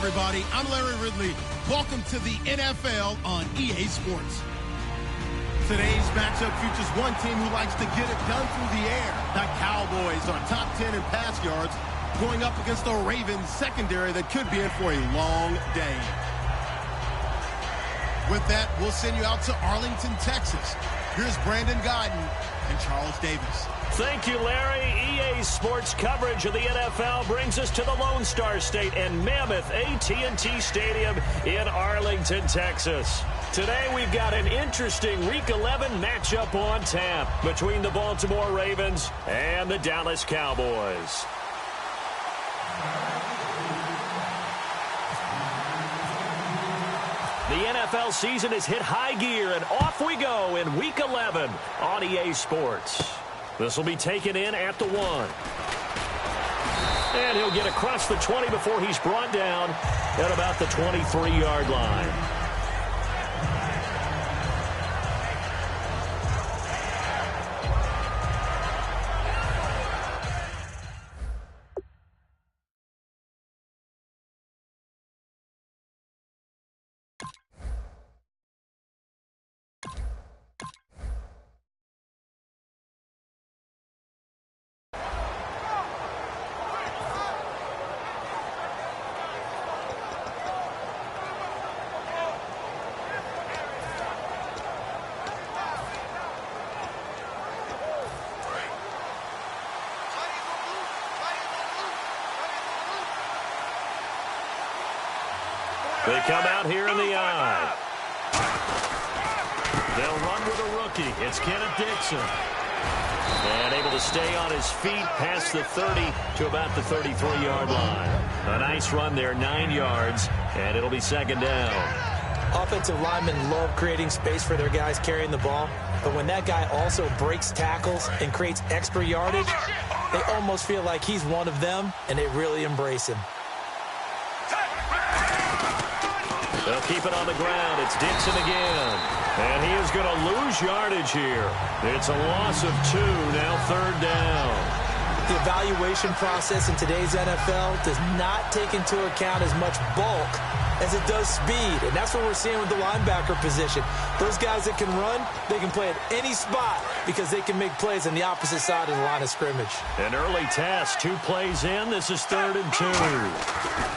everybody. I'm Larry Ridley. Welcome to the NFL on EA Sports. Today's matchup features one team who likes to get it done through the air. The Cowboys are top 10 in pass yards, going up against the Ravens secondary that could be in for a long day. With that, we'll send you out to Arlington, Texas. Here's Brandon Godden and Charles Davis. Thank you, Larry. EA Sports coverage of the NFL brings us to the Lone Star State and Mammoth AT&T Stadium in Arlington, Texas. Today we've got an interesting Week 11 matchup on tap between the Baltimore Ravens and the Dallas Cowboys. The NFL season has hit high gear, and off we go in Week 11 on EA Sports. This will be taken in at the 1. And he'll get across the 20 before he's brought down at about the 23-yard line. They come out here in the eye. They'll run with a rookie. It's Kenneth Dixon. And able to stay on his feet past the 30 to about the 33-yard line. A nice run there, 9 yards, and it'll be second down. Offensive linemen love creating space for their guys carrying the ball, but when that guy also breaks tackles and creates extra yardage, they almost feel like he's one of them, and they really embrace him. They'll keep it on the ground. It's Dixon again. And he is going to lose yardage here. It's a loss of 2, now third down. The evaluation process in today's NFL does not take into account as much bulk as it does speed. And that's what we're seeing with the linebacker position. Those guys that can run, they can play at any spot because they can make plays on the opposite side of the line of scrimmage. An early test, 2 plays in. This is 3rd and 2.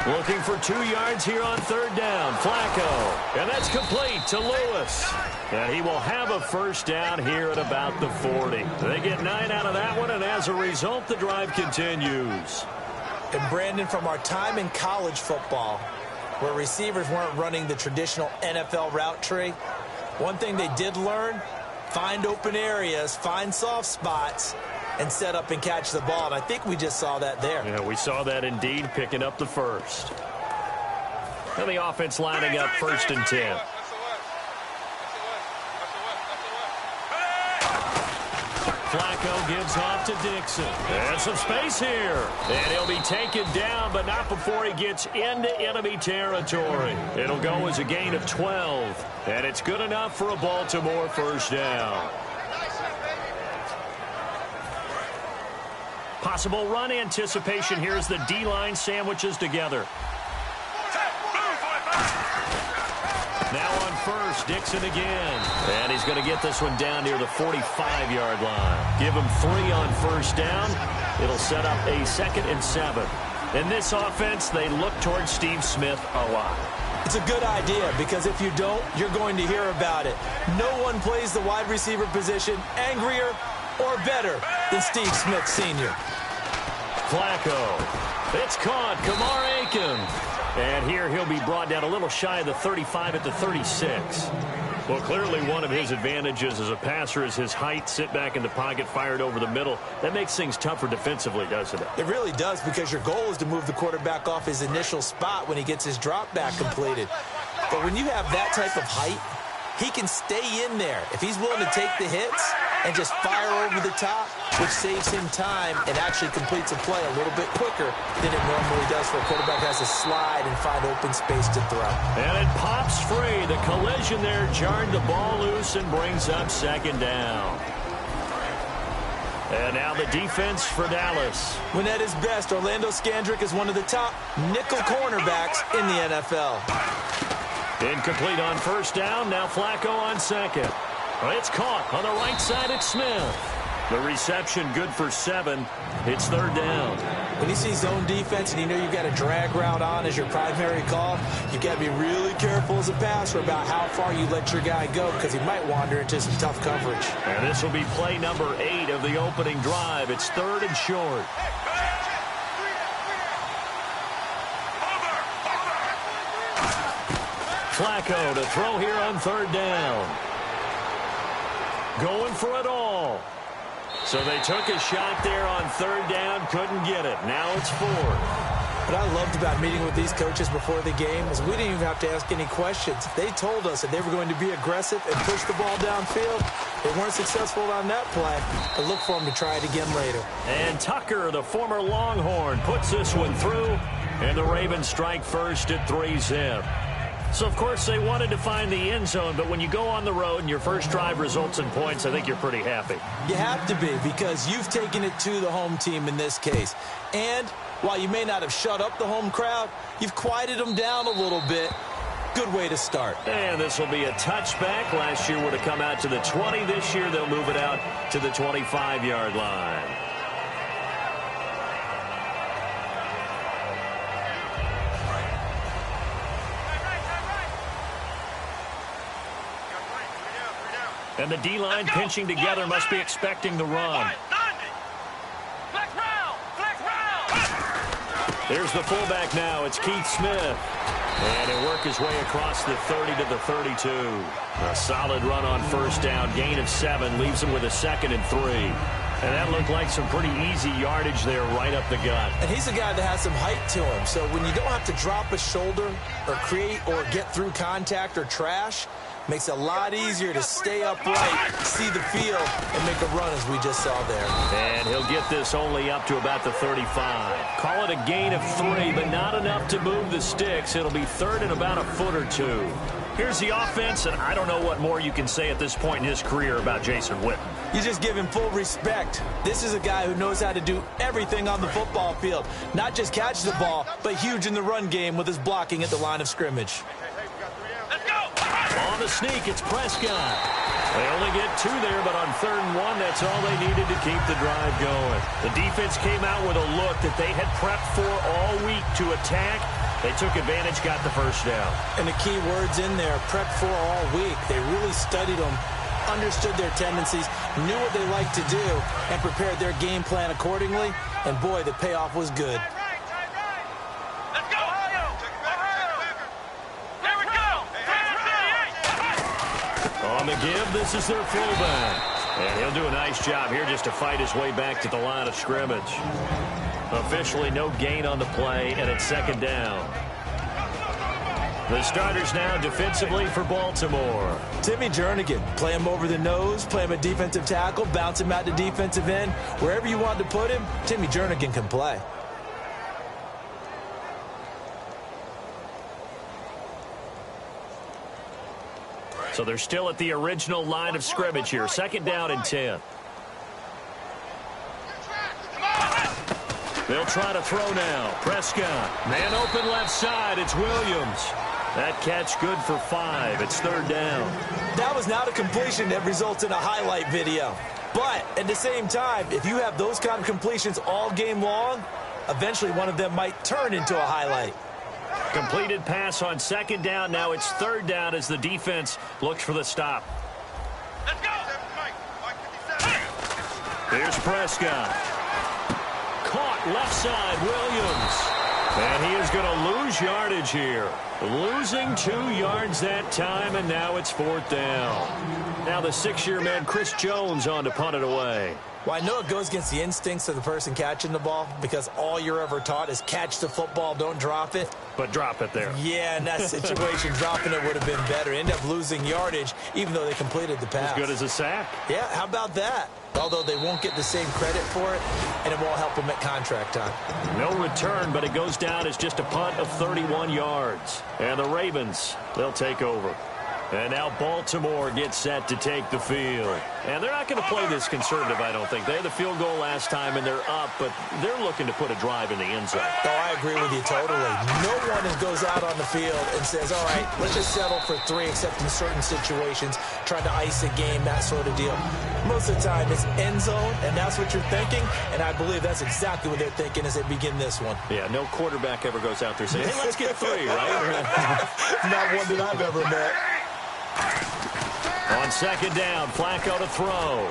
Looking for 2 yards here on third down. Flacco. And that's complete to Lewis. And he will have a first down here at about the 40. They get 9 out of that one, and as a result, the drive continues. And Brandon, from our time in college football, where receivers weren't running the traditional NFL route tree, one thing they did learn, find open areas, find soft spots, and set up and catch the ball. And I think we just saw that there. Yeah, we saw that indeed, picking up the first. And the offense lining up 1st and 10. Flacco gives off to Dixon. And some space here. And he'll be taken down, but not before he gets into enemy territory. It'll go as a gain of 12. And it's good enough for a Baltimore first down. Possible run anticipation here as the D-line sandwiches together. Now on first, Dixon again. And he's going to get this one down near the 45-yard line. Give him 3 on first down. It'll set up a 2nd and 7. In this offense, they look towards Steve Smith a lot. It's a good idea because if you don't, you're going to hear about it. No one plays the wide receiver position angrier or better than Steve Smith Sr. Flacco. It's caught. Kamar Aiken. And here he'll be brought down a little shy of the 35 at the 36. Well, clearly one of his advantages as a passer is his height. Sit back in the pocket, fired over the middle. That makes things tougher defensively, doesn't it? It really does, because your goal is to move the quarterback off his initial spot when he gets his drop back completed. But when you have that type of height, he can stay in there if he's willing to take the hits and just fire over the top, which saves him time and actually completes a play a little bit quicker than it normally does for a quarterback who has to slide and find open space to throw. And it pops free. The collision there jarred the ball loose and brings up 2nd down. And now the defense for Dallas. When at his best, Orlando Scandrick is one of the top nickel cornerbacks in the NFL. Incomplete on first down. Now Flacco on second. It's caught on the right side. It's Smith. The reception good for 7. It's third down. When you see zone defense and you know you've got a drag route on as your primary call, you've got to be really careful as a passer about how far you let your guy go because he might wander into some tough coverage. And this will be play number 8 of the opening drive. It's third and short. Flacco to throw here on third down. Going for it all. So they took a shot there on third down, couldn't get it. Now it's fourth. What I loved about meeting with these coaches before the game is we didn't even have to ask any questions. They told us that they were going to be aggressive and push the ball downfield. They weren't successful on that play, but look for them to try it again later. And Tucker, the former Longhorn, puts this one through, and the Ravens strike first at 3-zip. So, of course, they wanted to find the end zone, but when you go on the road and your first drive results in points, I think you're pretty happy. You have to be because you've taken it to the home team in this case. And while you may not have shut up the home crowd, you've quieted them down a little bit. Good way to start. And this will be a touchback. Last year would have come out to the 20. This year they'll move it out to the 25-yard line. And the D-line pinching together must be expecting the run. There's the fullback now. It's Keith Smith. And he'll work his way across the 30 to the 32. A solid run on first down. Gain of 7. Leaves him with a 2nd and 3. And that looked like some pretty easy yardage there right up the gut. And he's a guy that has some height to him. So when you don't have to drop a shoulder or create or get through contact or trash, makes it a lot easier to stay upright, see the field, and make a run as we just saw there. And he'll get this only up to about the 35. Call it a gain of 3, but not enough to move the sticks. It'll be third and about a foot or 2. Here's the offense, and I don't know what more you can say at this point in his career about Jason Witten. You just give him full respect. This is a guy who knows how to do everything on the football field. Not just catch the ball, but huge in the run game with his blocking at the line of scrimmage. On the sneak, it's Prescott. They only get 2 there, but on 3rd and 1, that's all they needed to keep the drive going. The defense came out with a look that they had prepped for all week to attack. They took advantage, got the first down. And the key words in there, prepped for all week. They really studied them, understood their tendencies, knew what they liked to do, and prepared their game plan accordingly. And, boy, the payoff was good. On the give, this is their fullback. And he'll do a nice job here just to fight his way back to the line of scrimmage. Officially no gain on the play, and it's 2nd down. The starters now defensively for Baltimore. Timmy Jernigan, play him over the nose, play him a defensive tackle, bounce him out to defensive end. Wherever you want to put him, Timmy Jernigan can play. So they're still at the original line of scrimmage here. 2nd down and 10. They'll try to throw now. Prescott. Man open left side. It's Williams. That catch good for 5. It's 3rd down. That was not a completion that results in a highlight video. But at the same time, if you have those kind of completions all game long, eventually one of them might turn into a highlight. Completed pass on 2nd down. Now it's 3rd down as the defense looks for the stop. Let's go. Here's Prescott. Caught left side, Williams. And he is going to lose yardage here. Losing 2 yards that time, and now it's 4th down. Now the 6-year man, Chris Jones, on to punt it away. Well, I know it goes against the instincts of the person catching the ball because all you're ever taught is catch the football, don't drop it. But drop it there. Yeah, in that situation, dropping it would have been better. End up losing yardage, even though they completed the pass. As good as a sack. Yeah, how about that? Although they won't get the same credit for it, and it won't help them at contract time. No return, but it goes down as just a punt of 31 yards. And the Ravens, they'll take over. And now Baltimore gets set to take the field. And they're not going to play this conservative, I don't think. They had the field goal last time, and they're up, but they're looking to put a drive in the end zone. Oh, I agree with you totally. No one goes out on the field and says, all right, let's just settle for 3, except in certain situations, trying to ice a game, that sort of deal. Most of the time, it's end zone, and that's what you're thinking, and I believe that's exactly what they're thinking as they begin this one. Yeah, no quarterback ever goes out there saying, hey, let's get 3, right? Not one that I've ever met. On second down, Flacco to throw.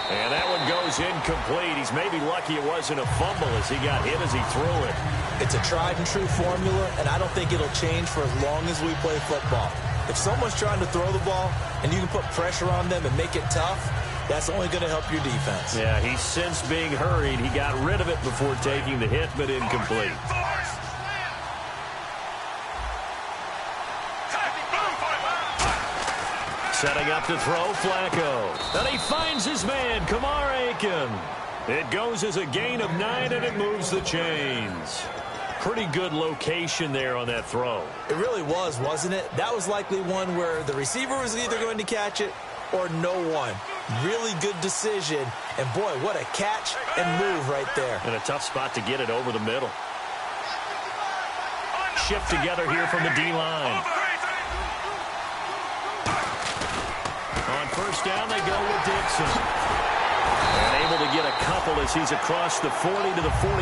And that one goes incomplete. He's maybe lucky it wasn't a fumble as he got hit as he threw it. It's a tried-and-true formula, and I don't think it'll change for as long as we play football. If someone's trying to throw the ball and you can put pressure on them and make it tough, that's only going to help your defense. Yeah, he's since being hurried. He got rid of it before taking the hit, but incomplete. Setting up to throw, Flacco. And he finds his man, Kamar Aiken. It goes as a gain of 9, and it moves the chains. Pretty good location there on that throw. It really was, wasn't it? That was likely one where the receiver was either going to catch it or no one. Really good decision. And, boy, what a catch and move right there. And a tough spot to get it over the middle. Shift together here from the D-line. On first down, they go with Dixon. And able to get a couple as he's across the 40 to the 41.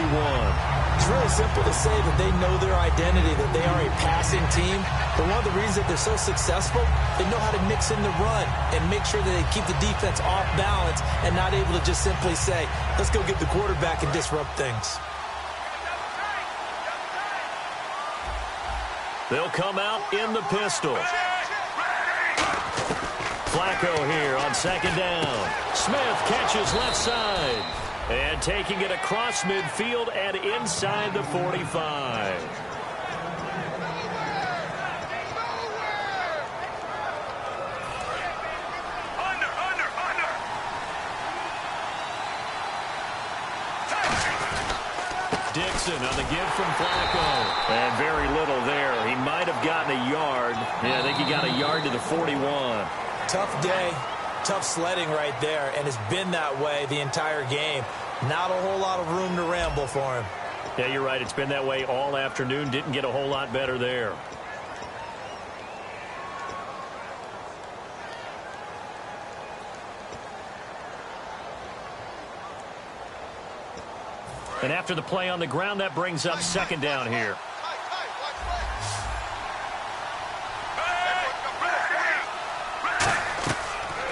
It's really simple to say that they know their identity, that they are a passing team. But one of the reasons that they're so successful, they know how to mix in the run and make sure that they keep the defense off balance and not able to just simply say, let's go get the quarterback and disrupt things. They'll come out in the pistol. Flacco here on second down. Smith catches left side. And taking it across midfield and inside the 45. Dixon on the give from Flacco. And very little there. He might have gotten a yard. Yeah, I think he got a yard to the 41. Tough day, tough sledding right there, and it's been that way the entire game. Not a whole lot of room to ramble for him. Yeah, you're right. It's been that way all afternoon. Didn't get a whole lot better there. And after the play on the ground, that brings up second down here.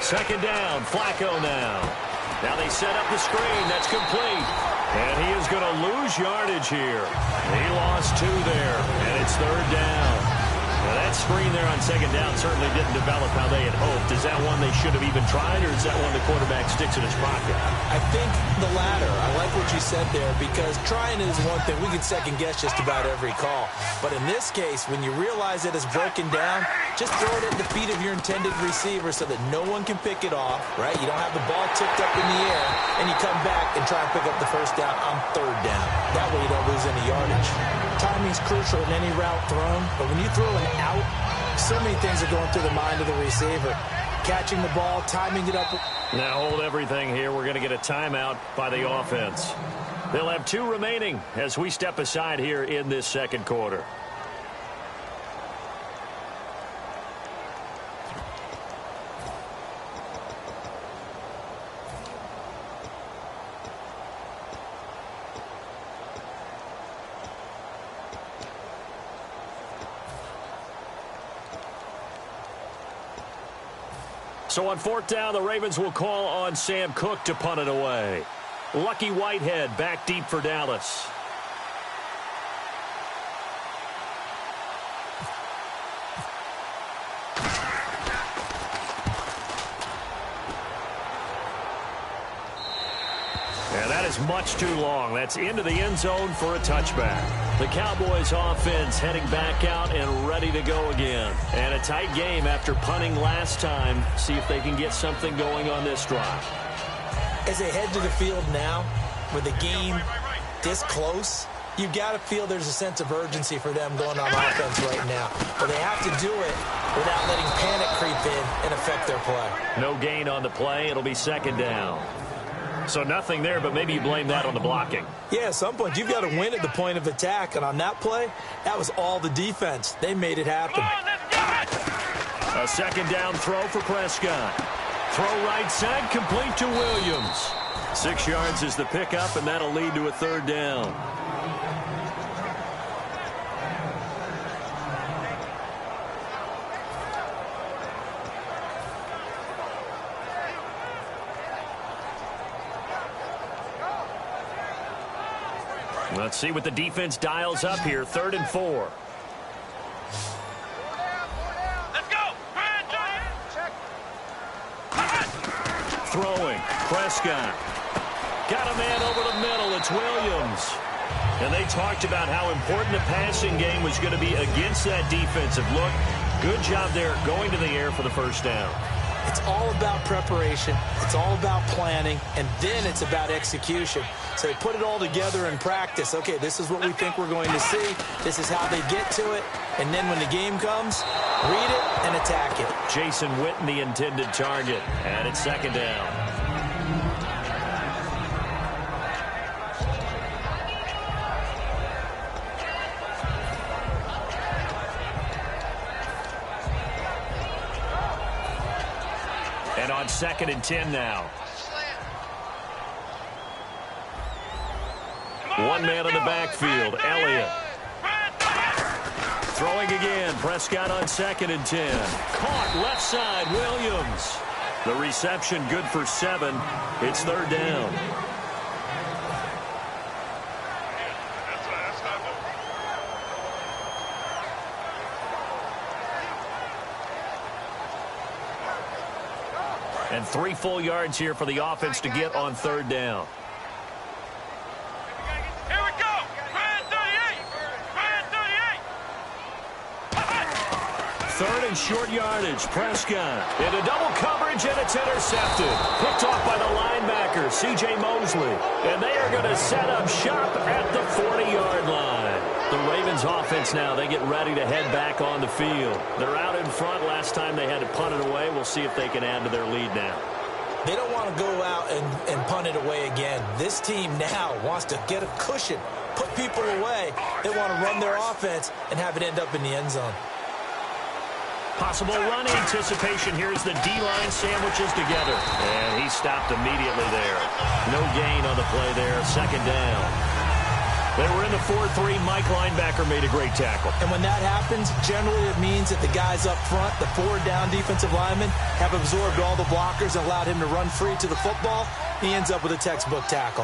Second down, Flacco now. Now they set up the screen. That's complete. And he is going to lose yardage here. He lost 2 there, and it's third down. Now that screen there on second down certainly didn't develop how they had hoped. Is that one they should have even tried, or is that one the quarterback sticks in his pocket? I think the latter. I like what you said there, because trying is one thing. We can second guess just about every call. But in this case, when you realize that it's broken down, just throw it at the feet of your intended receiver so that no one can pick it off, right? You don't have the ball tipped up in the air, and you come back and try and pick up the first down on third down. That way you don't lose any yardage. Timing's crucial in any route thrown, but when you throw an out, so many things are going through the mind of the receiver. Catching the ball, timing it up. Now hold everything here. We're going to get a timeout by the offense. They'll have 2 remaining as we step aside here in this second quarter. So on fourth down, the Ravens will call on Sam Cook to punt it away. Lucky Whitehead back deep for Dallas. And that is much too long. That's into the end zone for a touchback. The Cowboys offense heading back out and ready to go again. And a tight game after punting last time. See if they can get something going on this drive. As they head to the field now, with the game this close, you got to feel there's a sense of urgency for them going on offense right now. But they have to do it without letting panic creep in and affect their play. No gain on the play. It'll be second down. So nothing there, but maybe you blame that on the blocking. Yeah, at some point, you've got to win at the point of attack. And on that play, that was all the defense. They made it happen. A second down throw for Prescott. Throw right side, complete to Williams. 6 yards is the pickup, and that'll lead to a third down. Let's see what the defense dials up here. 3rd and 4. Let's go. Throwing. Prescott. Got a man over the middle. It's Williams. And they talked about how important the passing game was going to be against that defensive look. Good job there going to the air for the first down. It's all about preparation. It's all about planning. And then it's about execution. So they put it all together in practice. Okay, this is what we think we're going to see. This is how they get to it. And then when the game comes, read it and attack it. Jason Witten, the intended target. And it's second down. And on 2nd and 10 now. One man in the backfield, Elliott. Throwing again, Prescott on 2nd and 10. Caught left side, Williams. The reception good for 7. It's 3rd down. And 3 full yards here for the offense to get on 3rd down. Here we go. Brand 38. Brand 38. 3rd and short yardage. Prescott into double coverage, and it's intercepted. Picked off by the linebacker, C.J. Mosley. And they are going to set up shop at the 40-yard line. The Ravens offense now, they get ready to head back on the field. They're out in front. Last time they had to punt it away. We'll see if they can add to their lead now. They don't want to go out and punt it away again. This team now wants to get a cushion, put people away. They want to run their offense and have it end up in the end zone. Possible run anticipation here as the D-line sandwiches together. And he stopped immediately there. No gain on the play there. Second down. They were in the 4-3. Mike linebacker made a great tackle. And when that happens, generally it means that the guys up front, the 4 down defensive linemen, have absorbed all the blockers and allowed him to run free to the football. He ends up with a textbook tackle.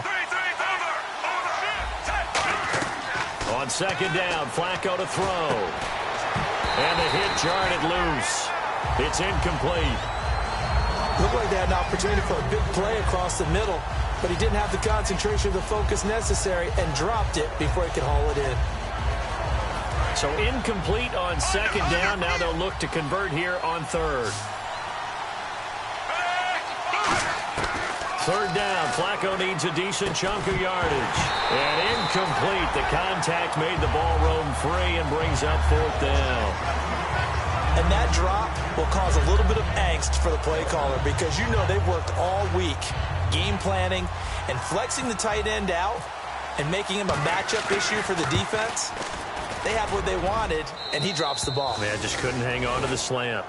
On 2nd down, Flacco to throw. And the hit jarred it loose. It's incomplete. Looked like they had an opportunity for a big play across the middle, but he didn't have the concentration or the focus necessary and dropped it before he could haul it in. So incomplete on 2nd down. Now they'll look to convert here on 3rd. 3rd down. Flacco needs a decent chunk of yardage. And incomplete. The contact made the ball roam free and brings up 4th down. And that drop will cause a little bit of angst for the play caller because you know they've worked all week game planning and flexing the tight end out and making him a matchup issue for the defense. They have what they wanted, and he drops the ball. Yeah, just couldn't hang on to the slant.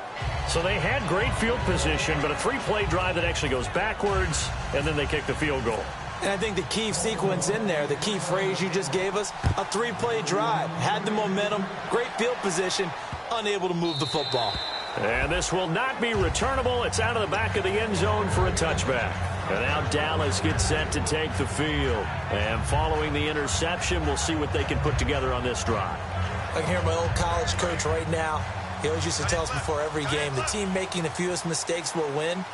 So they had great field position, but a 3-play drive that actually goes backwards, and then they kick the field goal. And I think the key sequence in there, the key phrase you just gave us, a 3-play drive. Had the momentum, great field position, unable to move the football. And this will not be returnable. It's out of the back of the end zone for a touchback. And now Dallas gets set to take the field. And following the interception, we'll see what they can put together on this drive. I can hear my old college coach right now. He always used to tell us before every game, the team making the fewest mistakes will win.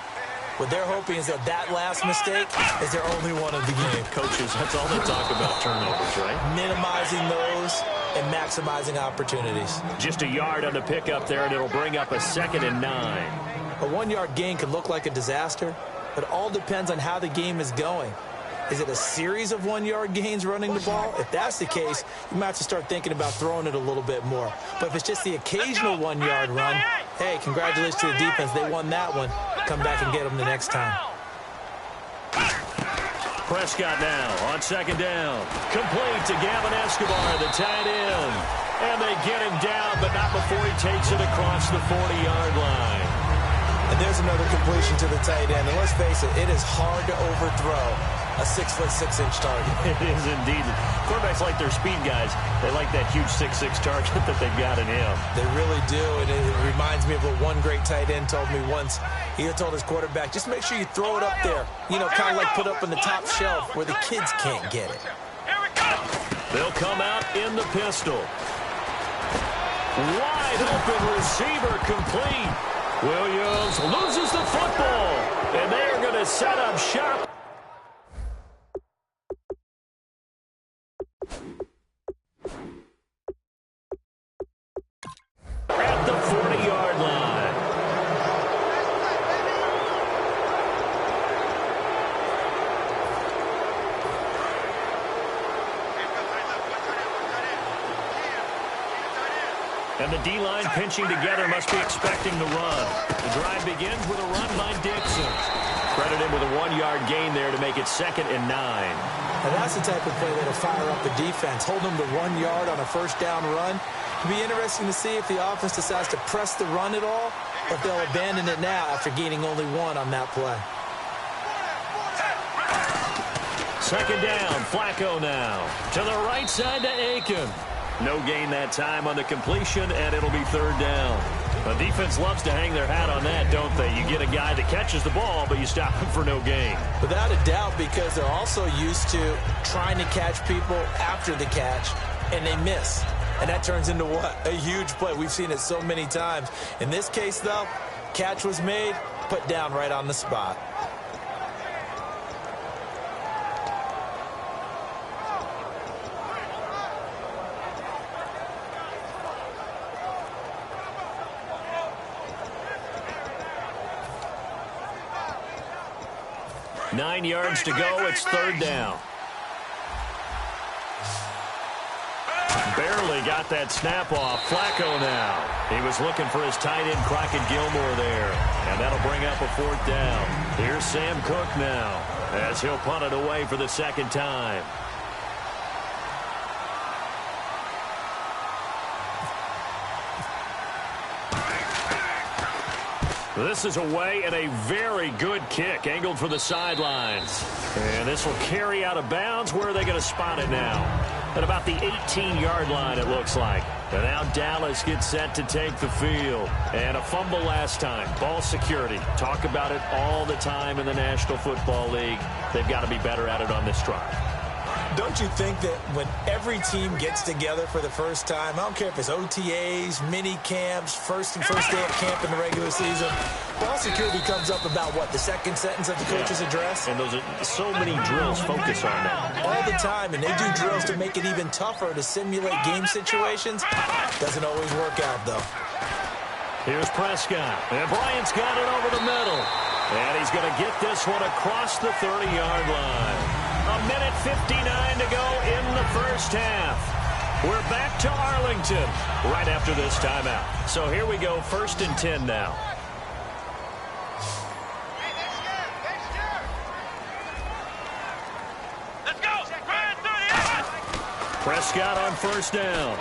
What they're hoping is that that last mistake is their only one of the game. Coaches, that's all they talk about, turnovers, right? Minimizing those and maximizing opportunities. Just a yard on the pickup there, and it'll bring up a 2nd and 9. A 1-yard gain could look like a disaster, but it all depends on how the game is going. Is it a series of 1-yard gains running the ball? If that's the case, you might have to start thinking about throwing it a little bit more. But if it's just the occasional 1-yard run, hey, congratulations to the defense. They won that one. Come back and get them the next time. Prescott now on second down. Complete to Gavin Escobar, the tight end. And they get him down, but not before he takes it across the 40-yard line. And there's another completion to the tight end. And let's face it, it is hard to overthrow a 6'6" target. It is indeed. Quarterbacks like their speed guys. They like that huge 6'6" target that they've got in him. They really do, and it reminds me of what one great tight end told me once. He told his quarterback, just make sure you throw it up there. You know, kind of like put up on the top shelf where the kids can't get it. They'll come out in the pistol. Wide open receiver complete. Williams loses the football, and they are going to set up shop. At the 40-yard line. And the D-line pinching together must be expecting the run. The drive begins with a run by Dixon. Credited with a 1-yard gain there to make it 2nd and 9. And that's the type of play that'll fire up the defense. Hold them to 1 yard on a first down run. It'll be interesting to see if the offense decides to press the run at all, or if they'll abandon it now after gaining only 1 on that play. Second down, Flacco now. To the right side to Aiken. No gain that time on the completion, and it'll be 3rd down. The defense loves to hang their hat on that, don't they? You get a guy that catches the ball, but you stop him for no gain. Without a doubt, because they're also used to trying to catch people after the catch, and they miss. And that turns into what? A huge play. We've seen it so many times. In this case, though, catch was made, put down right on the spot. Nine yards to go. It's 3rd down. Barely got that snap off. Flacco now. He was looking for his tight end, Crockett Gilmore there. And that'll bring up a 4th down. Here's Sam Cook now as he'll punt it away for the 2nd time. This is away and a very good kick angled for the sidelines. And this will carry out of bounds. Where are they going to spot it now? At about the 18-yard line, it looks like. And now Dallas gets set to take the field. And a fumble last time. Ball security. Talk about it all the time in the National Football League. They've got to be better at it on this drive. Don't you think that when every team gets together for the first time, I don't care if it's OTAs, mini camps, first day of camp in the regular season, ball security comes up about what, the 2nd sentence of the coach's address? And those are so many drills focus on that. All the time, and they do drills to make it even tougher to simulate game situations. Doesn't always work out, though. Here's Prescott, and Bryant's got it over the middle. And he's going to get this one across the 30-yard line. A minute 59 to go in the first half. We're back to Arlington right after this timeout. So here we go, 1st and 10 now. Let's go. Prescott on 1st down.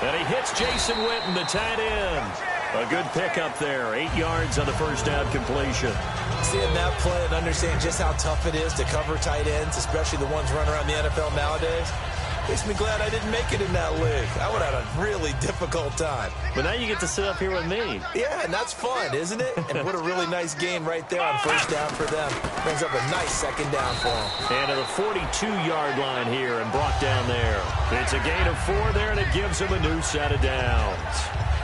And he hits Jason Witten, the tight end. A good pickup there. 8 yards on the first down completion. Seeing that play and understanding just how tough it is to cover tight ends, especially the ones running around the NFL nowadays, makes me glad I didn't make it in that league. I would have had a really difficult time. But now you get to sit up here with me. Yeah, and that's fun, isn't it? And what a really nice gain right there on first down for them. Brings up a nice 2nd down for them. And to the 42-yard line here and brought down there. It's a gain of 4 there, and it gives them a new set of downs.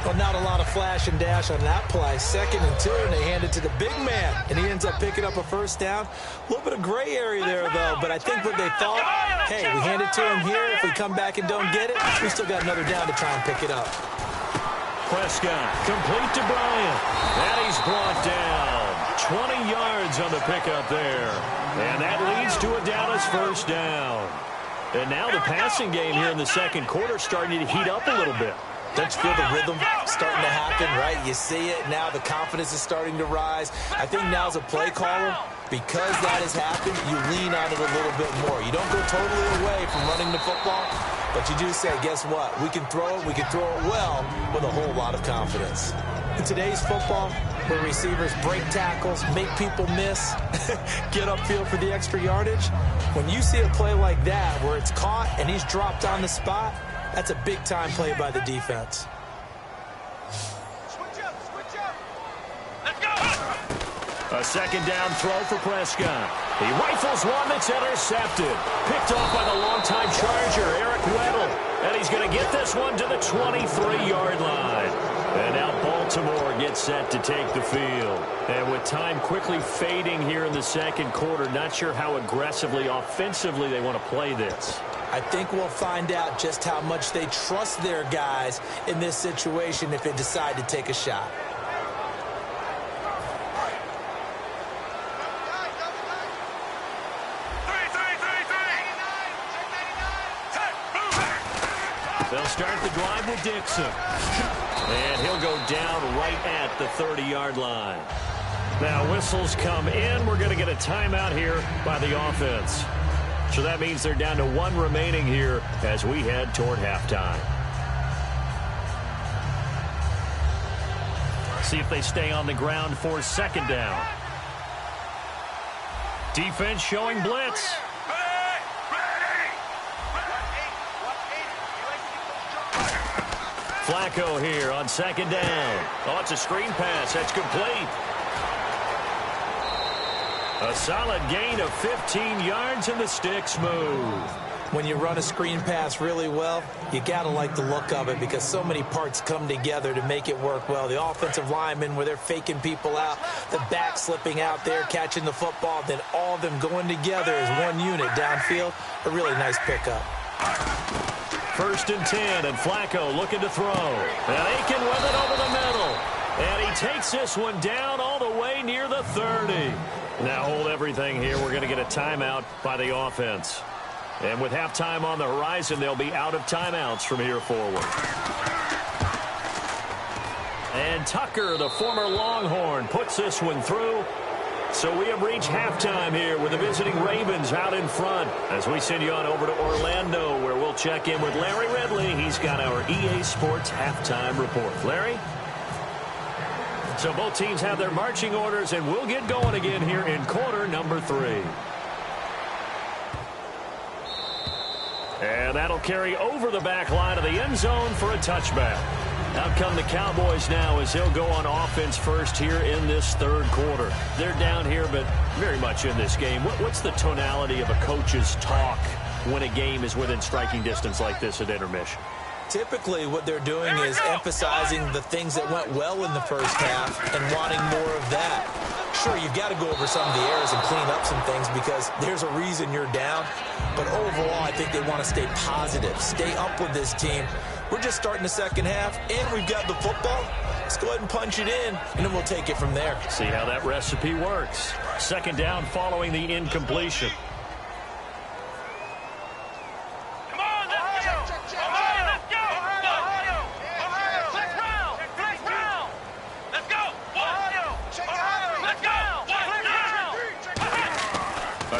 Well, not a lot of flash and dash on that play. 2nd and 2, and they hand it to the big man. And he ends up picking up a first down. A little bit of gray area there, though. But I think what they thought, hey, we hand it to him here. If we come back and don't get it, we still got another down to try and pick it up. Prescott, complete to Bryant. And he's brought down. 20 yards on the pickup there. And that leads to a Dallas first down. And now the passing game here in the second quarter starting to heat up a little bit. Don't you feel the rhythm starting to happen, right? You see it now. The confidence is starting to rise. I think now as a play caller, because that has happened, you lean on it a little bit more. You don't go totally away from running the football, but you do say, guess what? We can throw it. We can throw it well with a whole lot of confidence. In today's football, where receivers break tackles, make people miss, get upfield for the extra yardage, when you see a play like that where it's caught and he's dropped on the spot, that's a big-time play by the defense. Switch up. Let's go. A second down throw for Prescott. He rifles one that's intercepted. Picked off by the longtime Charger, Eric Weddle. And he's going to get this one to the 23-yard line. And now Baltimore gets set to take the field. And with time quickly fading here in the second quarter, not sure how aggressively, offensively they want to play this. I think we'll find out just how much they trust their guys in this situation if they decide to take a shot. They'll start the drive with Dixon. And he'll go down right at the 30-yard line. Now whistles come in. We're going to get a timeout here by the offense. So that means they're down to one remaining here as we head toward halftime. See if they stay on the ground for second down. Defense showing blitz. Flacco here on second down. Oh, it's a screen pass. That's complete. A solid gain of 15 yards and the sticks move. When you run a screen pass really well, you got to like the look of it because so many parts come together to make it work well. The offensive linemen where they're faking people out, the back slipping out there, catching the football, then all of them going together as one unit downfield. A really nice pickup. First and 10, and Flacco looking to throw. And Aiken with it over the middle. And he takes this one down all the way near the 30. Now hold everything here. We're going to get a timeout by the offense. And with halftime on the horizon, they'll be out of timeouts from here forward. And Tucker, the former Longhorn, puts this one through. So we have reached halftime here with the visiting Ravens out in front as we send you on over to Orlando where we'll check in with Larry Ridley. He's got our EA Sports halftime report. Larry? So both teams have their marching orders, and we'll get going again here in quarter number 3. And that'll carry over the back line of the end zone for a touchback. Out come the Cowboys now as they'll go on offense first here in this third quarter. They're down here, but very much in this game. What's the tonality of a coach's talk when a game is within striking distance like this at intermission? Typically, what they're doing is emphasizing the things that went well in the first half and wanting more of that. Sure, you've got to go over some of the errors and clean up some things because there's a reason you're down. But overall, I think they want to stay positive, stay up with this team. We're just starting the second half, and we've got the football. Let's go ahead and punch it in, and then we'll take it from there. See how that recipe works. Second down following the incompletion.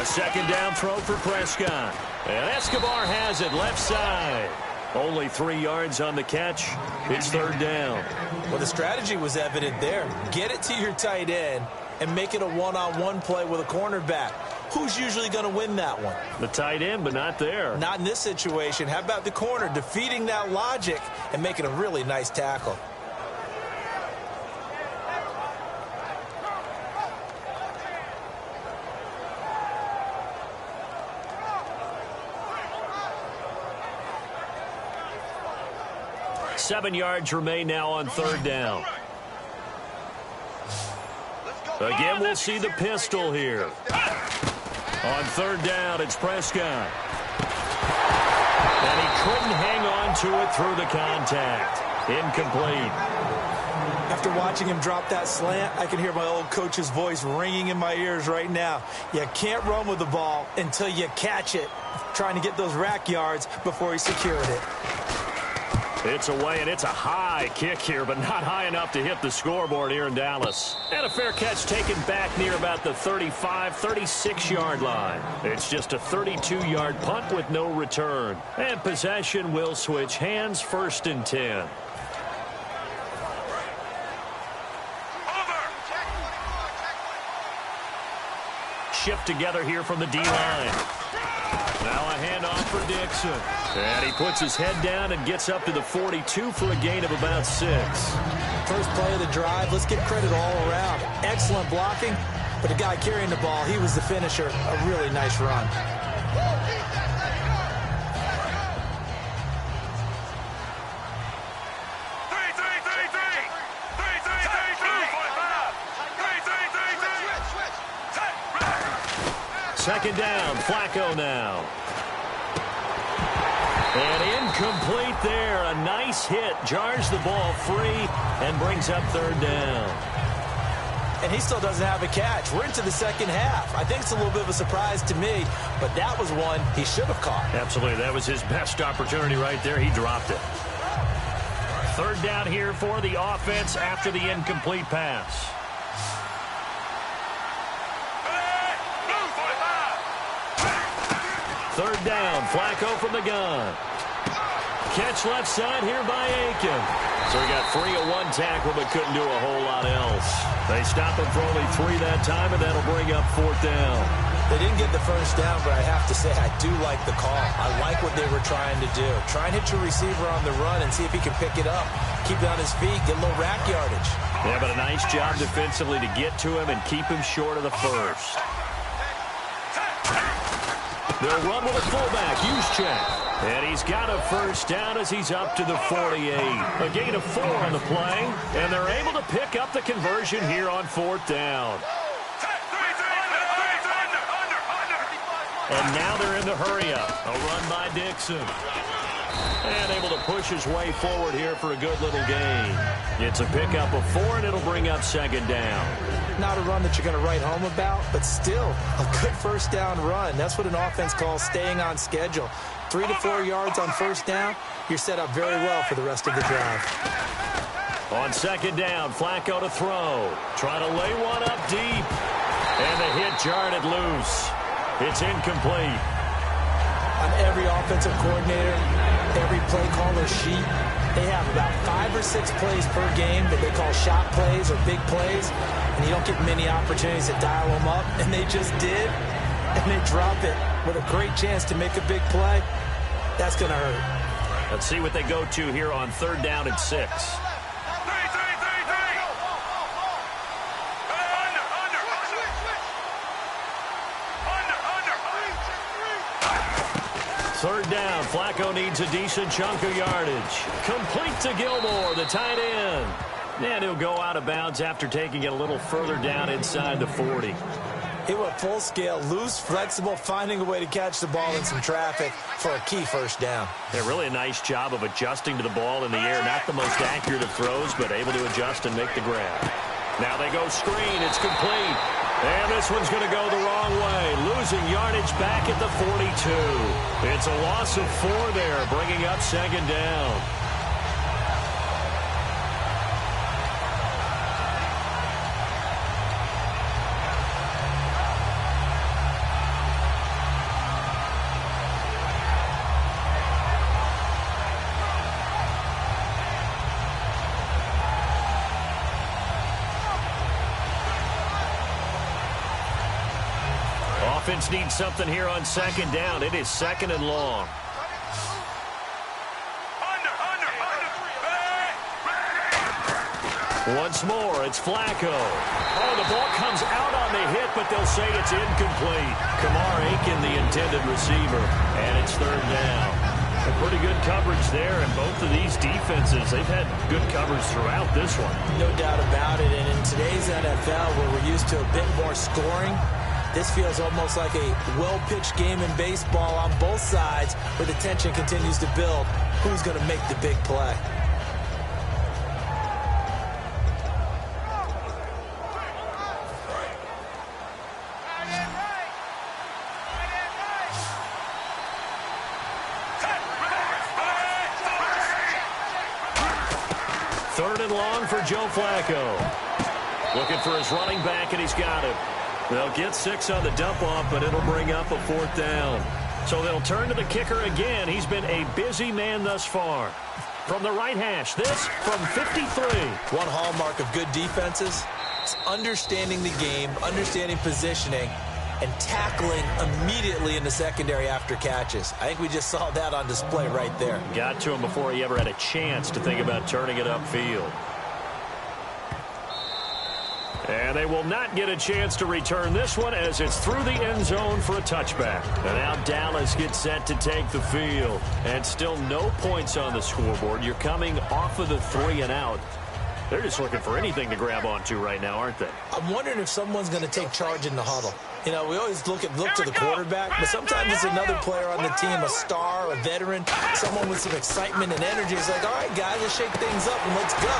Second down throw for Prescott. And Escobar has it left side. Only 3 yards on the catch. It's third down. Well, the strategy was evident there. Get it to your tight end and make it a one-on-one play with a cornerback. Who's usually going to win that one? The tight end, but not there. Not in this situation. How about the corner defeating that logic and making a really nice tackle? Seven yards remain now on third down. Again, we'll see the pistol here. On third down, it's Prescott. And he couldn't hang on to it through the contact. Incomplete. After watching him drop that slant, I can hear my old coach's voice ringing in my ears right now. You can't run with the ball until you catch it. Trying to get those rack yards before he secured it. It's away, and it's a high kick here, but not high enough to hit the scoreboard here in Dallas. And a fair catch taken back near about the 35, 36-yard line. It's just a 32-yard punt with no return. And possession will switch hands, 1st and 10. Shift together here from the D-line. Now a handoff for Dixon. And he puts his head down and gets up to the 42 for a gain of about 6. First play of the drive, let's give credit all around. Excellent blocking, but the guy carrying the ball, he was the finisher. A really nice run. Second down, Flacco now. And incomplete there. A nice hit. Jars the ball free and brings up 3rd down. And he still doesn't have a catch. We're into the second half. I think it's a little bit of a surprise to me, but that was one he should have caught. Absolutely. That was his best opportunity right there. He dropped it. 3rd down here for the offense after the incomplete pass. Third down, Flacco from the gun. Catch left side here by Aiken. So he got free of one tackle but couldn't do a whole lot else. They stop him for only 3 that time, and that'll bring up 4th down. They didn't get the first down, but I have to say I do like the call. I like what they were trying to do. Try and hit your receiver on the run and see if he can pick it up. Keep it on his feet, get a little rack yardage. Yeah, but a nice job defensively to get to him and keep him short of the first. They'll run with a fullback, Juszczyk. And he's got a first down as he's up to the 48. A gain of 4 on the play, and they're able to pick up the conversion here on 4th down. And now they're in the hurry-up. A run by Dixon. And able to push his way forward here for a good little gain. It's a pickup of 4, and it'll bring up 2nd down. Not a run that you're going to write home about, but still a good first down run. That's what an offense calls staying on schedule. 3 to 4 yards on first down, you're set up very well for the rest of the drive. On 2nd down, Flacco to throw. Trying to lay one up deep. And the hit jarred it loose. It's incomplete. On every offensive coordinator, every play caller sheet, they have about 5 or 6 plays per game that they call shot plays or big plays, and you don't get many opportunities to dial them up, and they just did, and they drop it with a great chance to make a big play. That's going to hurt. Let's see what they go to here on 3rd down and 6. Third down, Flacco needs a decent chunk of yardage. Complete to Gilmore, the tight end. And he'll go out of bounds after taking it a little further down inside the 40. It went full scale, loose, flexible, finding a way to catch the ball in some traffic for a key first down. Yeah, really a nice job of adjusting to the ball in the air. Not the most accurate of throws, but able to adjust and make the grab. Now they go screen. It's complete. And this one's going to go the wrong way. Losing yardage back at the 42. It's a loss of 4 there, bringing up 2nd down. Offense needs something here on 2nd down. It is 2nd and long. Once more, it's Flacco. Oh, the ball comes out on the hit, but they'll say it's incomplete. Kamar Aiken, the intended receiver, and it's 3rd down. A pretty good coverage there, and both of these defenses, they've had good coverage throughout this one. No doubt about it, and in today's NFL, where we're used to a bit more scoring, this feels almost like a well-pitched game in baseball on both sides where the tension continues to build. Who's going to make the big play? 3rd and long for Joe Flacco. Looking for his running back, and he's got it. They'll get 6 on the dump-off, but it'll bring up a 4th down. So they'll turn to the kicker again. He's been a busy man thus far. From the right hash, this from 53. One hallmark of good defenses is understanding the game, understanding positioning, and tackling immediately in the secondary after catches. I think we just saw that on display right there. Got to him before he ever had a chance to think about turning it upfield. And they will not get a chance to return this one as it's through the end zone for a touchback. And now Dallas gets set to take the field. And still no points on the scoreboard. You're coming off of the 3 and out. They're just looking for anything to grab onto right now, aren't they? I'm wondering if someone's going to take charge in the huddle. You know, we always look to the quarterback, but sometimes it's another player on the team, a star, a veteran, someone with some excitement and energy. It's like, all right, guys, let's shake things up and let's go,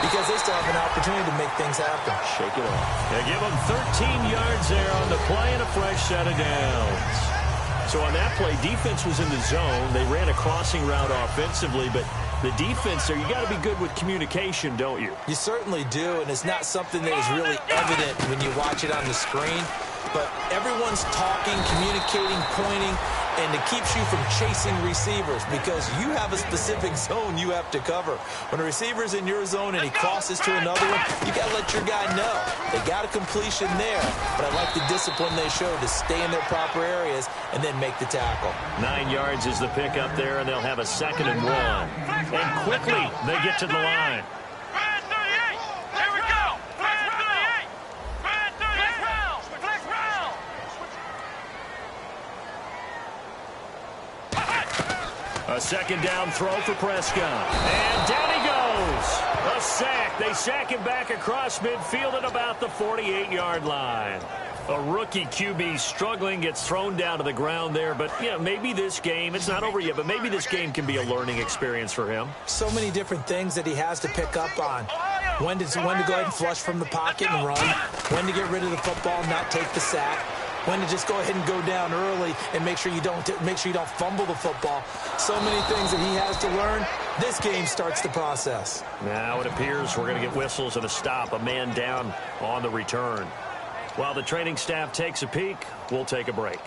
because they still have an opportunity to make things happen. Shake it off. They give them 13 yards there on the play and a fresh set of downs. So on that play, defense was in the zone. They ran a crossing route offensively, but the defense there, you got to be good with communication, don't you? You certainly do, and it's not something that is really evident when you watch it on the screen. But everyone's talking, communicating, pointing, and it keeps you from chasing receivers because you have a specific zone you have to cover. When a receiver's in your zone and he crosses to another one, you got to let your guy know. They got a completion there, but I like the discipline they showed to stay in their proper areas and then make the tackle. 9 yards is the pickup there, and they'll have a 2nd and 1. And quickly, they get to the line. A 2nd down throw for Prescott. And down he goes. A sack. They sack him back across midfield at about the 48-yard line. A rookie QB struggling, gets thrown down to the ground there. But, you know, maybe this game, it's not over yet, but maybe this game can be a learning experience for him. So many different things that he has to pick up on. When to go ahead and flush from the pocket and run. When to get rid of the football and not take the sack. When to just go ahead and go down early and make sure you don't fumble the football. So many things that he has to learn. This game starts the process. Now it appears we're going to get whistles and a stop. A man down on the return. While the training staff takes a peek, we'll take a break.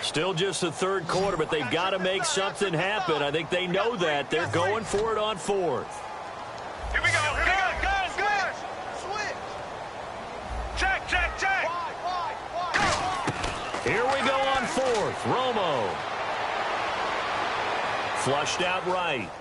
Still just the 3rd quarter, but they've got to make something happen. I think they know that. They're going for it on 4th. Here we go. Good. Switch. Check. Here we go on 4th. Romo. Flushed out right.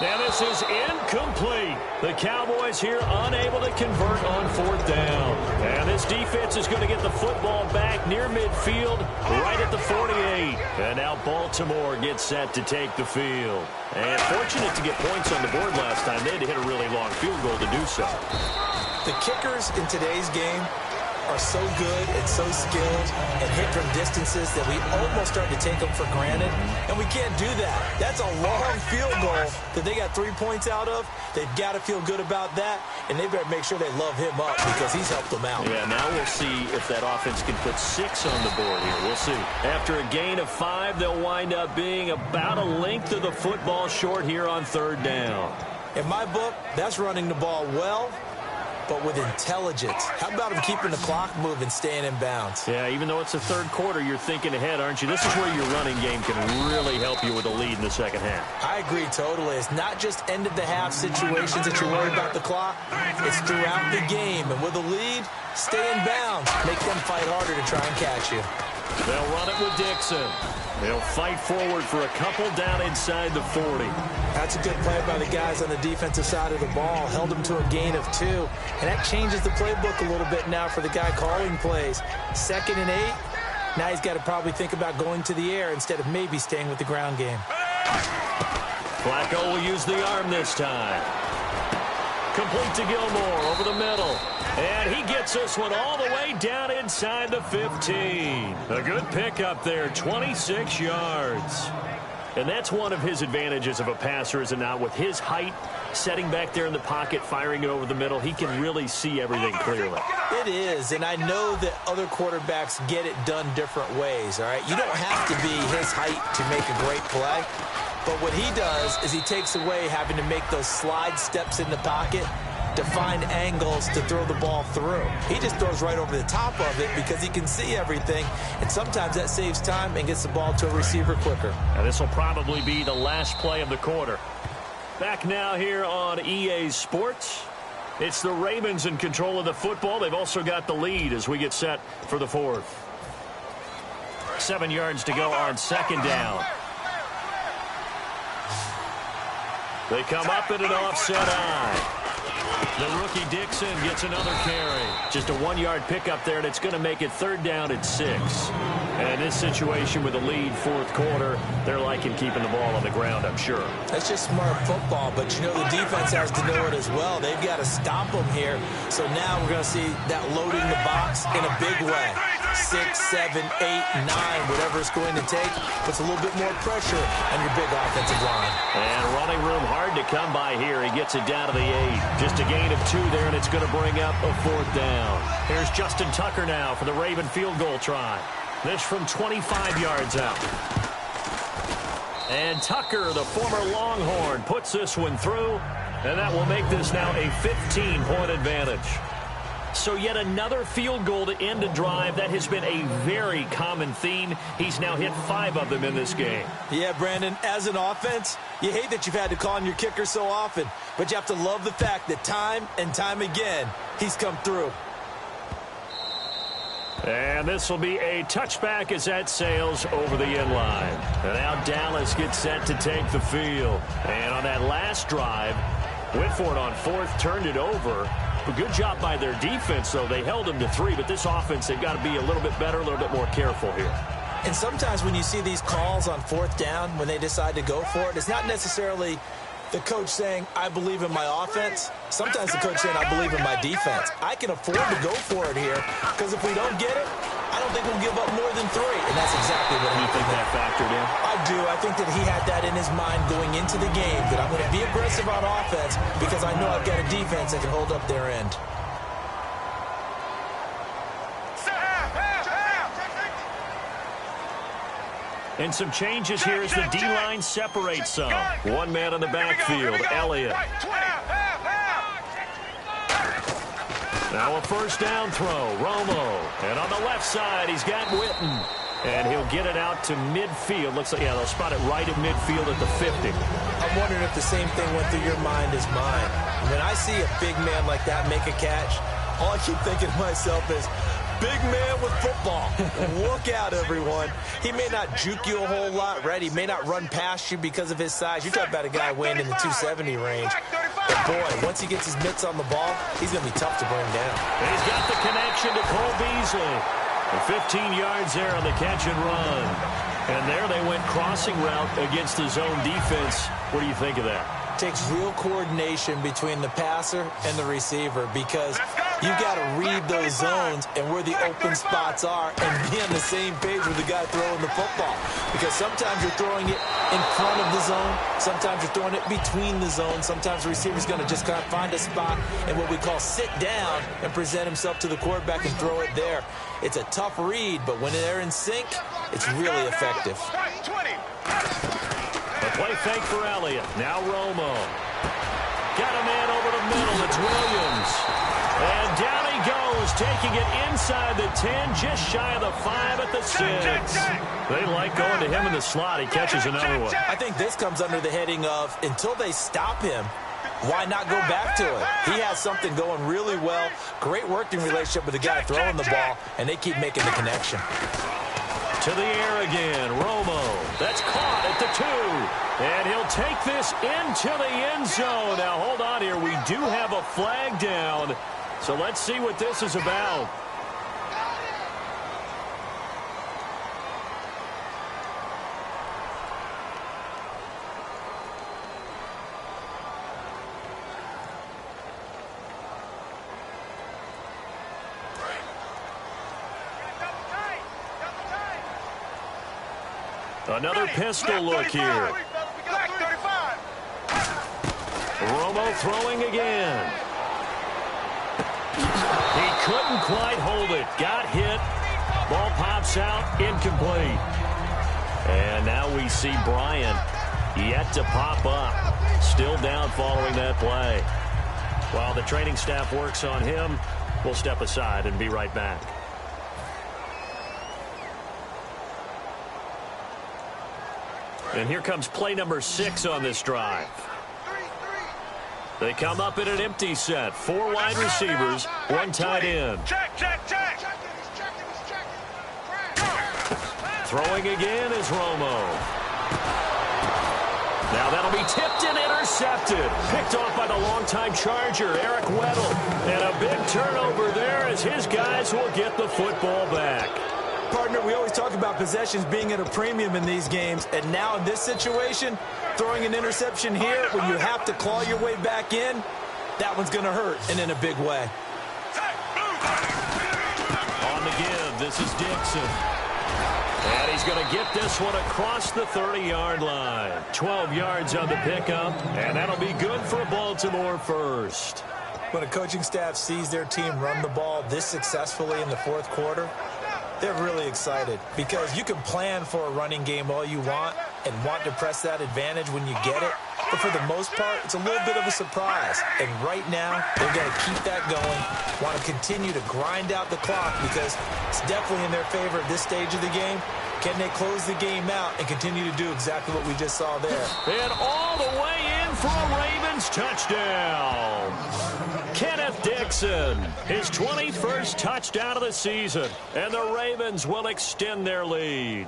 And this is incomplete. The Cowboys here unable to convert on 4th down. And this defense is going to get the football back near midfield, right at the 48. And now Baltimore gets set to take the field. And fortunate to get points on the board last time. They had to hit a really long field goal to do so. The kickers in today's game are so good and so skilled and hit from distances that we almost start to take them for granted, and we can't do that. That's a long field goal that they got 3 points out of. They've got to feel good about that, and they better make sure they love him up because he's helped them out. Yeah, now we'll see if that offense can put 6 on the board here. We'll see. After a gain of 5, they'll wind up being about a length of the football short here on 3rd down. In my book, that's running the ball well, but with intelligence. How about him keeping the clock moving, staying in bounds? Yeah, even though it's the 3rd quarter, you're thinking ahead, aren't you? This is where your running game can really help you with a lead in the 2nd half. I agree totally. It's not just end-of-the-half situations that you're worried about the clock. It's throughout the game. And with a lead, stay in bounds. Make them fight harder to try and catch you. They'll run it with Dixon. They'll fight forward for a couple down inside the 40. That's a good play by the guys on the defensive side of the ball. Held them to a gain of 2. And that changes the playbook a little bit now for the guy calling plays. 2nd and 8. Now he's got to probably think about going to the air instead of maybe staying with the ground game. Flacco will use the arm this time. Complete to Gilmore over the middle. And he gets this one all the way down inside the 15. A good pickup there, 26 yards. And that's one of his advantages of a passer, is it not? With his height, setting back there in the pocket, firing it over the middle, he can really see everything clearly. It is, and I know that other quarterbacks get it done different ways, all right? You don't have to be his height to make a great play, but what he does is he takes away having to make those slide steps in the pocket to find angles to throw the ball through. He just throws right over the top of it because he can see everything, and sometimes that saves time and gets the ball to a receiver quicker. And this will probably be the last play of the quarter. Back now here on EA Sports. It's the Ravens in control of the football. They've also got the lead as we get set for the fourth. 7 yards to go on second down. They come up in an offset eye. The rookie Dixon gets another carry. Just a 1-yard pickup there, and it's going to make it third down at 6. And in this situation with a lead fourth quarter, they're liking keeping the ball on the ground, I'm sure. That's just smart football, but you know the defense has to know it as well. They've got to stop them here. So now we're going to see that loading the box in a big way. 6, 7, 8, 9, whatever it's going to take, puts a little bit more pressure on your big offensive line. And running room hard to come by here. He gets it down to the 8. Just a gain of 2 there, and it's going to bring up a fourth down. Here's Justin Tucker now for the Raven field goal try. This from 25 yards out. And Tucker, the former Longhorn, puts this one through, and that will make this now a 15-point advantage. So yet another field goal to end a drive. That has been a very common theme. He's now hit 5 of them in this game. Yeah, Brandon, as an offense, you hate that you've had to call on your kicker so often, but you have to love the fact that time and time again, he's come through. And this will be a touchback as that sails over the end line. And now Dallas gets set to take the field. And on that last drive, went for it on fourth, turned it over. A good job by their defense, though. They held them to 3, but this offense, they've got to be a little bit better, a little bit more careful here. And sometimes when you see these calls on fourth down, when they decide to go for it, it's not necessarily the coach saying, I believe in my offense. Sometimes the coach saying, I believe in my defense. I can afford to go for it here because if we don't get it, I don't think we'll give up more than 3. And that's exactly what You think that factored in? I do. I think that he had that in his mind going into the game, that I'm going to be aggressive on offense because I know I've got a defense that can hold up their end. And some changes here as the D-line separates some. One man in the backfield, Elliott. Now a first down throw, Romo. And on the left side, he's got Witten. And he'll get it out to midfield. Looks like, yeah, they'll spot it right at midfield at the 50. I'm wondering if the same thing went through your mind as mine. When I see a big man like that make a catch, all I keep thinking to myself is, big man with football. Look out, everyone. He may not juke you a whole lot, right? He may not run past you because of his size. You're talking about a guy weighing in the 270 range. But, boy, once he gets his mitts on the ball, he's going to be tough to bring down. And he's got the connection to Cole Beasley. And 15 yards there on the catch and run. And there they went crossing route against the zone defense. What do you think of that? Takes real coordination between the passer and the receiver because you've got to read those zones and where the open spots are and be on the same page with the guy throwing the football. Because sometimes you're throwing it in front of the zone. Sometimes you're throwing it between the zones. Sometimes the receiver's going to just kind of find a spot and what we call sit down and present himself to the quarterback and throw it there. It's a tough read, but when they're in sync, it's really effective. A play fake for Elliott. Now Romo. Got a man over the middle. It's Williams. And down he goes, taking it inside the 10, just shy of the 5 at the 6. They like going to him in the slot. He catches another one. I think this comes under the heading of, until they stop him, why not go back to it? He has something going really well. Great working relationship with the guy throwing the ball, and they keep making the connection. To the air again, Romo. That's caught at the 2. And he'll take this into the end zone. Now, hold on here. We do have a flag down. So let's see what this is about. Another pistol look here. Romo throwing again. He couldn't quite hold it. Got hit. Ball pops out. Incomplete. And now we see Bryant yet to pop up. Still down following that play. While the training staff works on him, we'll step aside and be right back. And here comes play number 6 on this drive. They come up in an empty set. 4 wide receivers, 1 tight end. Check. Throwing again is Romo. Now that'll be tipped and intercepted. Picked off by the longtime Charger, Eric Weddle. And a big turnover there as his guys will get the football back. Partner, we always talk about possessions being at a premium in these games, and now in this situation, throwing an interception here when you have to claw your way back in, that one's going to hurt, and in a big way. On the give, this is Dixon. And he's going to get this one across the 30-yard line. 12 yards on the pickup, and that'll be good for Baltimore first. When a coaching staff sees their team run the ball this successfully in the fourth quarter, they're really excited because you can plan for a running game all you want and want to press that advantage when you get it. But for the most part, it's a little bit of a surprise. And right now, they're going to keep that going, want to continue to grind out the clock because it's definitely in their favor at this stage of the game. Can they close the game out and continue to do exactly what we just saw there? And all the way in for a Ravens touchdown. Kenneth Dixon, his 21st touchdown of the season, and the Ravens will extend their lead.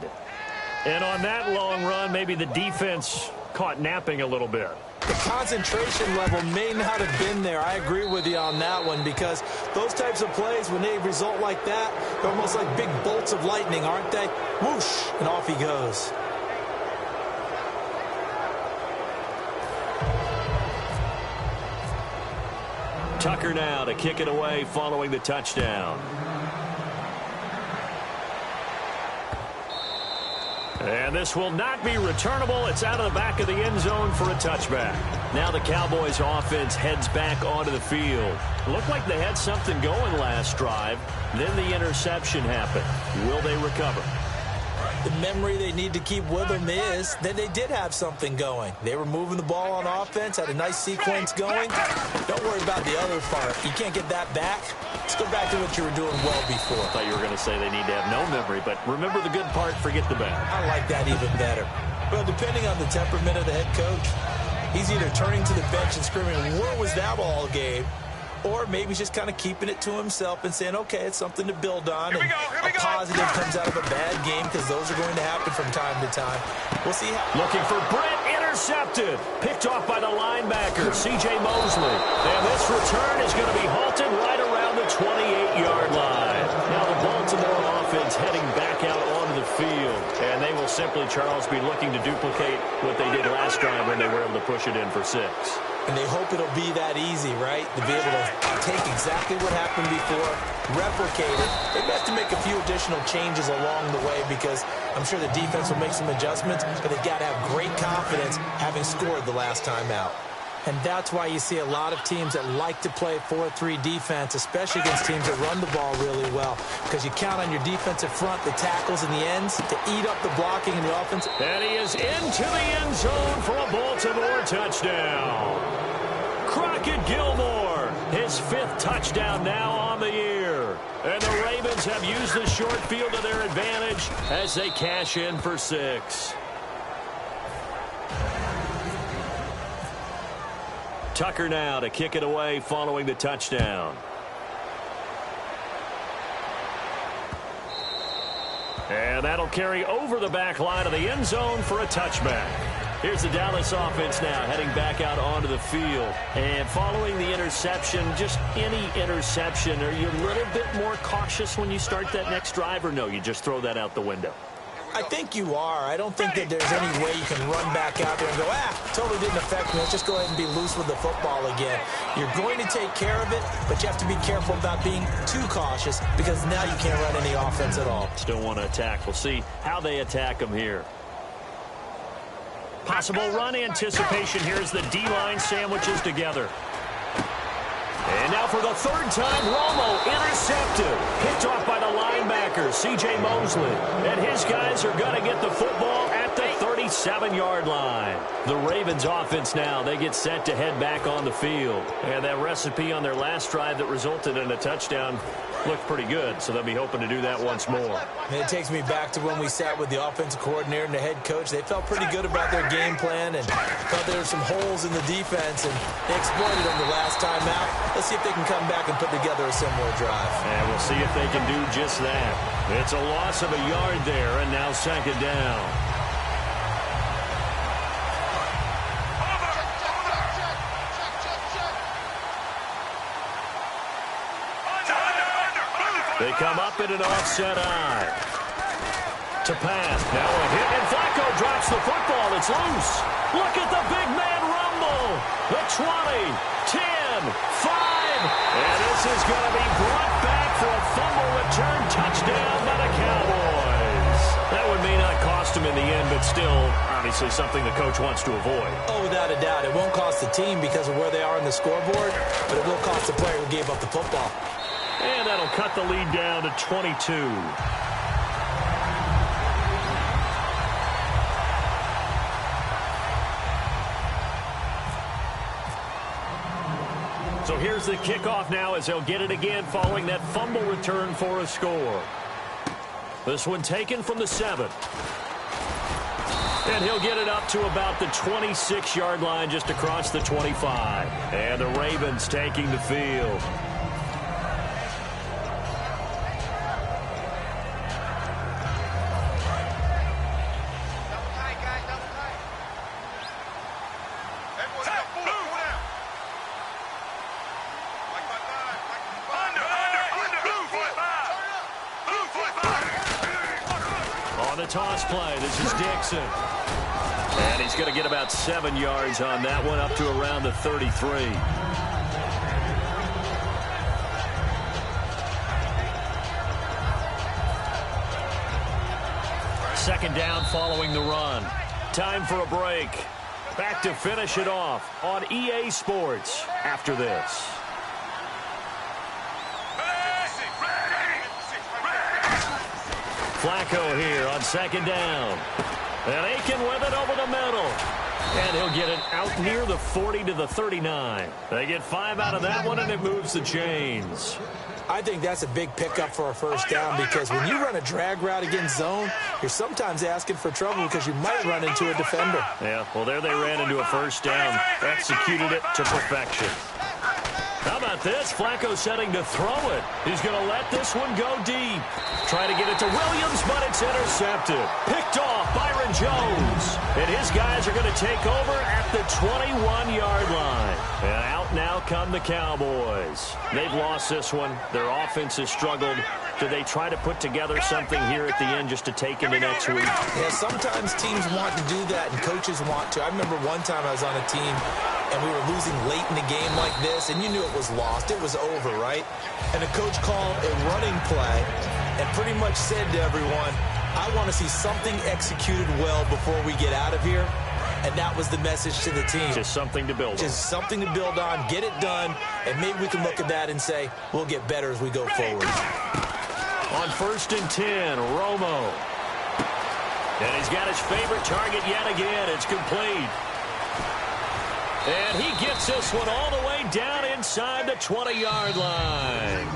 And on that long run, maybe the defense caught napping a little bit. The concentration level may not have been there. I agree with you on that one because those types of plays, when they result like that, they're almost like big bolts of lightning, aren't they? Whoosh, and off he goes. Tucker now to kick it away following the touchdown. And this will not be returnable. It's out of the back of the end zone for a touchback. Now the Cowboys offense heads back onto the field. Looked like they had something going last drive. Then the interception happened. Will they recover? The memory they need to keep with them is that they did have something going. They were moving the ball on offense, had a nice sequence going. Don't worry about the other part. You can't get that back. Let's go back to what you were doing well before. I thought you were going to say they need to have no memory, but remember the good part, forget the bad. I like that even better. Well, depending on the temperament of the head coach, he's either turning to the bench and screaming, "Where was that all game?" Or maybe he's just kind of keeping it to himself and saying, okay, it's something to build on. And a positive comes out of a bad game because those are going to happen from time to time. We'll see how. Looking for Britt, intercepted. Picked off by the linebacker, C.J. Mosley. And this return is going to be halted right around the 28-yard line. Now the Baltimore offense heading back out onto the field. And they will simply, Charles, be looking to duplicate what they did last drive when they were able to push it in for 6. And they hope it'll be that easy, right? To be able to take exactly what happened before, replicate it. They have to make a few additional changes along the way because I'm sure the defense will make some adjustments, but they've got to have great confidence having scored the last time out. And that's why you see a lot of teams that like to play 4-3 defense, especially against teams that run the ball really well, because you count on your defensive front, the tackles and the ends, to eat up the blocking in the offense. And he is into the end zone for a Baltimore touchdown. Crockett Gilmore, his 5th touchdown now on the year. And the Ravens have used the short field to their advantage as they cash in for 6. Tucker now to kick it away following the touchdown. And that'll carry over the back line of the end zone for a touchback. Here's the Dallas offense now heading back out onto the field. And following the interception, just any interception, are you a little bit more cautious when you start that next drive, or no, you just throw that out the window? I think you are. I don't think that there's any way you can run back out there and go, totally didn't affect me. Let's just go ahead and be loose with the football again. You're going to take care of it, but you have to be careful about being too cautious because now you can't run any offense at all. Still want to attack. We'll see how they attack them here. Possible run anticipation here as the D-line sandwiches together. And now for the third time, Romo intercepted. Picked off by the linebacker, C.J. Mosley. And his guys are going to get the football at the 37-yard line. The Ravens offense now, they get set to head back on the field. And that recipe on their last drive that resulted in a touchdown looked pretty good, so they'll be hoping to do that once more. And it takes me back to when we sat with the offensive coordinator and the head coach. They felt pretty good about their game plan and thought there were some holes in the defense, and they exploited them the last time out. Let's see if they can come back and put together a similar drive. And we'll see if they can do just that. It's a loss of a yard there, and now second down. They come up in an offset eye. To pass. Now a hit, and Flacco drops the football. It's loose. Look at the big man rumble. The 20, 10, 5. And this is going to be brought back for a fumble return touchdown by the Cowboys. That one may not cost him in the end, but still, obviously something the coach wants to avoid. Oh, without a doubt. It won't cost the team because of where they are on the scoreboard, but it will cost the player who gave up the football. And that'll cut the lead down to 22. So here's the kickoff now as they'll get it again following that fumble return for a score. This one taken from the 7. And he'll get it up to about the 26-yard line just across the 25. And the Ravens taking the field. Toss play. This is Dixon. And he's going to get about 7 yards on that one, up to around the 33. Second down following the run. Time for a break. Back to finish it off on EA Sports after this. Flacco here on second down. And Aiken with it over the middle. And he'll get it out near the 40 to the 39. They get 5 out of that one, and it moves the chains. I think that's a big pickup for a first down because when you run a drag route against zone, you're sometimes asking for trouble because you might run into a defender. Yeah, well, there they ran into a first down. Executed it to perfection. How about this? Flacco setting to throw it. He's going to let this one go deep. Try to get it to Williams, but it's intercepted. Picked off Byron Jones. And his guys are going to take over at the 21-yard line. And out now come the Cowboys. They've lost this one. Their offense has struggled. Do they try to put together something here at the end just to take into next week? Yeah, sometimes teams want to do that and coaches want to. I remember one time I was on a team and we were losing late in the game like this, and you knew it was lost. It was over, right? And the coach called a running play and pretty much said to everyone, I want to see something executed well before we get out of here. And that was the message to the team. Just something to build on. Just something to build on, get it done, and maybe we can look at that and say, we'll get better as we go forward. On 1st and 10, Romo. And he's got his favorite target yet again. It's complete. And he gets this one all the way down inside the 20-yard line.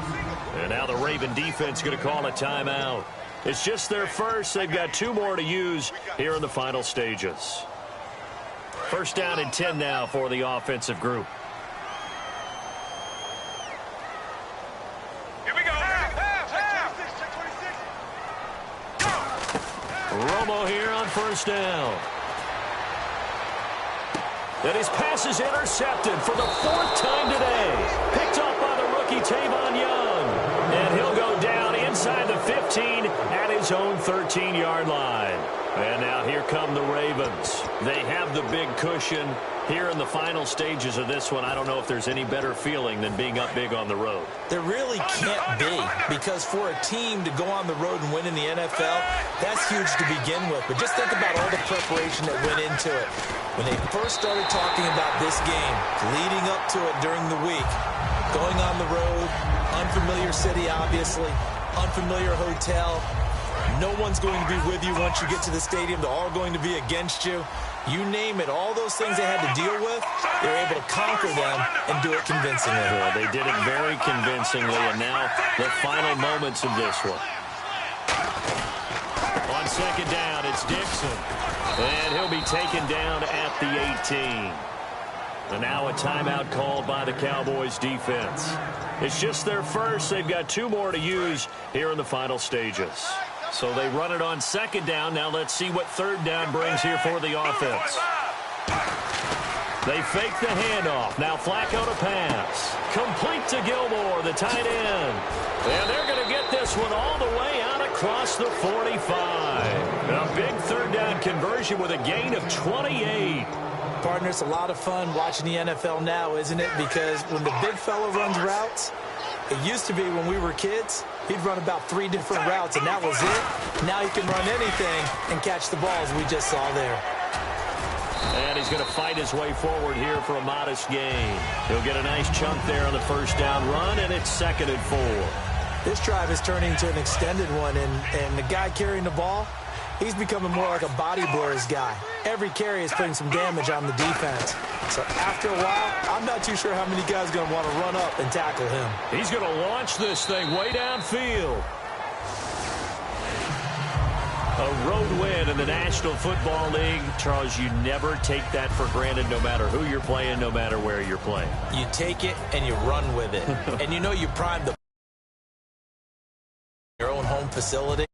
And now the Raven defense going to call a timeout. It's just their first. They've got 2 more to use here in the final stages. First down and 10 now for the offensive group. Here we go. Romo here on first down. And his pass is intercepted for the 4th time today. Picked up by the rookie Tavon Young. And he'll go down inside the 15 at his own 13-yard line. And now here come the Ravens. They have the big cushion. Here in the final stages of this one, I don't know if there's any better feeling than being up big on the road. There really can't be, because for a team to go on the road and win in the NFL, that's huge to begin with. But just think about all the preparation that went into it. When they first started talking about this game, leading up to it during the week, going on the road, unfamiliar city, obviously, unfamiliar hotel. No one's going to be with you once you get to the stadium. They're all going to be against you. You name it, all those things they had to deal with, they were able to conquer them and do it convincingly. Well, they did it very convincingly, and now the final moments of this one. On second down, it's Dixon. And he'll be taken down at the 18. And now a timeout called by the Cowboys defense. It's just their first. They've got 2 more to use here in the final stages. So they run it on second down. Now let's see what third down brings here for the offense. They fake the handoff. Now Flacco to pass. Complete to Gilmore, the tight end. And they're going to get this one all the way out across the 45. A big third down conversion with a gain of 28. Partner, it's a lot of fun watching the NFL now, isn't it? Because when the big fella runs routes, it used to be when we were kids, he'd run about 3 different routes, and that was it. Now he can run anything and catch the balls we just saw there. And he's going to fight his way forward here for a modest gain. He'll get a nice chunk there on the first down run, and it's 2nd and 4. This drive is turning into an extended one, and the guy carrying the ball, he's becoming more like a body blurs guy. Every carry is putting some damage on the defense. So after a while, I'm not too sure how many guys are going to want to run up and tackle him. He's going to launch this thing way downfield. A road win in the National Football League. Charles, you never take that for granted no matter who you're playing, no matter where you're playing. You take it and you run with it. And you know you prime the your own home facility.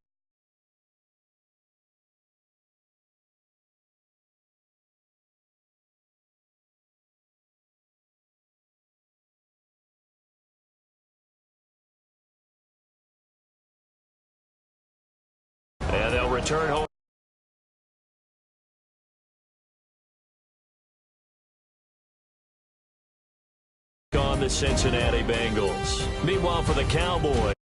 And they'll return home on the Cincinnati Bengals. Meanwhile, for the Cowboys.